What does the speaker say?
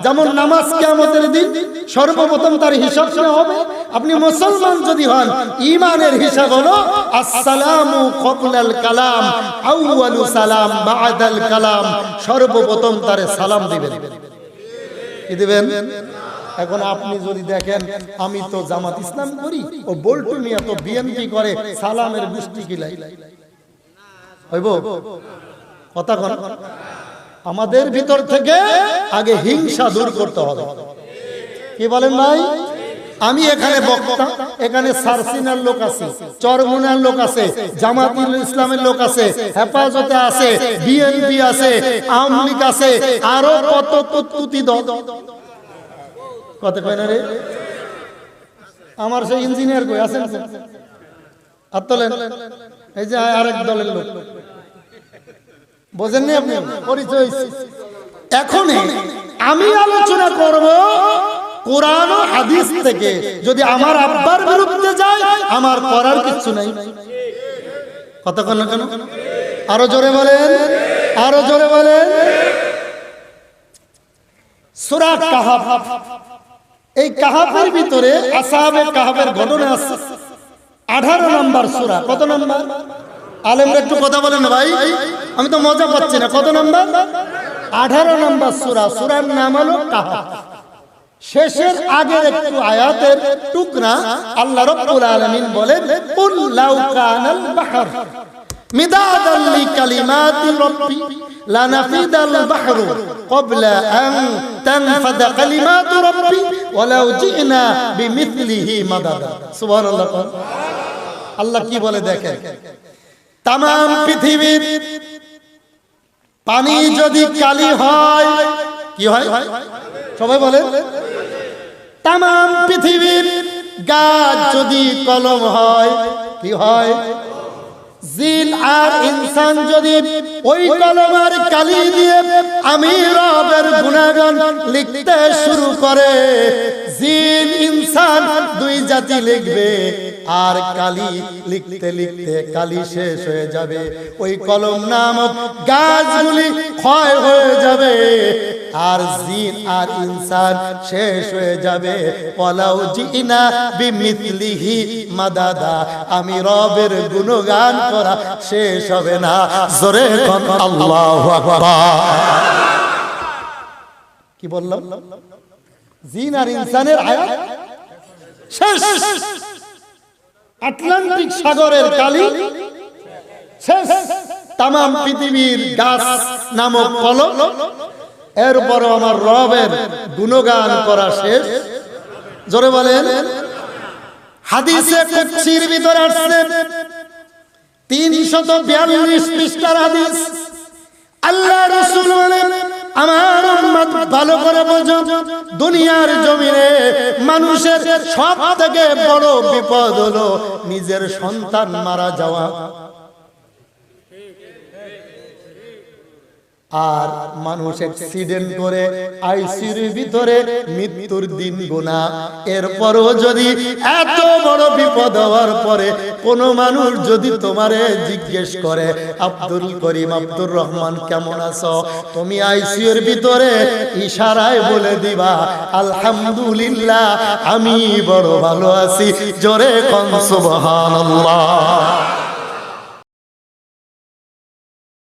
যেমন নামাজ কিয়ামতের দিন সর্বপ্রথম তার হিসাব নেওয়া হবে। আপনি মুসলমান যদি হন, ঈমানের হিসাব হলো আসসালামু ক্বাবলাল কালাম আউয়ালু সালাম বা'দাল কালাম। সর্বপ্রথম তারে সালাম দিবেন। কি দিবেন? এখন আপনি যদি দেখেন আমি তো জামাত ইসলাম করি, ও বল্টু মিয়া তো বিএনপি করে, সালামের গুষ্টি কিলাই হইব কথা কোন? আমাদের ভিতর থেকে আগে হিংসা দূর করতে হবে। কি বলেন ভাই? আমি এখানে বক্তা, এখানে সারসিনার লোক আছে, চরমুনার লোক আছে, জামাতুল ইসলামের লোক আছে, হেফাজতে আছে, বিএনপি আছে, আওয়ামী লীগ আছে, আরো কত কুতকুতি দল। কত কয় না রে? আমার সেই ইঞ্জিনিয়ার কই আছেন? আর তোলেন, এই যে আরেক দলের লোক, বোঝেননি আপনি পরিচয়। এখন আমি আলোচনা করব কোরআন ও হাদিস থেকে। যদি আমার আব্বার বিরুদ্ধে যায়, আমার করার কিছু নাই। কতক্ষণ না কেন? আরো জোরে বলেন, আরো জোরে বলেন। সূরা কাহফ, এই কাহফের ভিতরে আসহাবে কাহফের ঘটনা আছে। 18 নম্বর সূরা। কত নম্বর? আলেমরা একটু কথা বলেন না ভাই, আমি তো মজা পাচ্ছি না। কত নম্বর? 18 নম্বর সূরা। সূরার নাম হলো কাহফ। শেষের আগের একটু আয়াতের টুকরা আল্লাহ রাব্বুল আলামিন বলেন, কুল লাউ কানাল বাহর মিদাদান লিকালিমাতি রাব্বি লানাফিদাল বাহরু ক্বাবলা আন তানফাদা কালিমাতু রাব্বি ওয়ালাউ জিনা বিমিথলিহি মাদাদা। সুবহানাল্লাহ। আল্লাহ কি বলে দেখেন, তাম পৃথিবীর পানি যদি কালি হয়, কি হয়? সবাই বলে। তাম পৃথিবীর গাছ যদি কলম হয়, কি হয়? জিন আর ইনসান যদি ওই কলমের কালি দিয়ে আমি রবের গুণগান লিখতে শুরু করে, জিন ইনসান দুই জাতি লিখবে, আর কালি লিখতে লিখতে কালি শেষ হয়ে যাবে। ওই কলম নামক গাছগুলি ক্ষয় হয়ে যাবে, আর জিন আর ইনসান শেষ হয়ে যাবে। ওয়ালাউ জিনা বিমিথলিহি মাদাদা, আমি রবের গুণগান করা শেষ হবে না। জোরে কোন আল্লাহু আকবার। কি বললাম? জিন আর ইনসানের আয়াত শেষ। আটলান্টিক সাগরের কালি শেষ। তাম পৃথিবীর গাছ নামক কলম, এরপর আমার রবের গুণগান করা শেষ। জোরে বলেন। হাদিসে কুদসির ভিতরে আসছে 342 পৃষ্ঠার হাদিস। আল্লাহ রাসূল বলেন, আমার উম্মত ভালো করে বোঝো, দুনিয়ার জমিনে মানুষের সবথেকে বড় বিপদ হলো নিজের সন্তান মারা যাওয়া। আর মানুষ অ্যাক্সিডেন্ট করে আইসিইউর ভিতরে মৃত্যুর দিন গোনা। এরপরও যদি এত বড় বিপদ হওয়ার পরে কোন মানুষ যদি তোমারে জিজ্ঞেস করে, আব্দুল করিম, আব্দুর রহমান কেমন আছো, তুমি আইসিইউর ভিতরে ইশারায় বলে দিবা, আলহামদুলিল্লাহ আমি বড় ভালো আছি। জোরে কোন সুবহানাল্লাহ।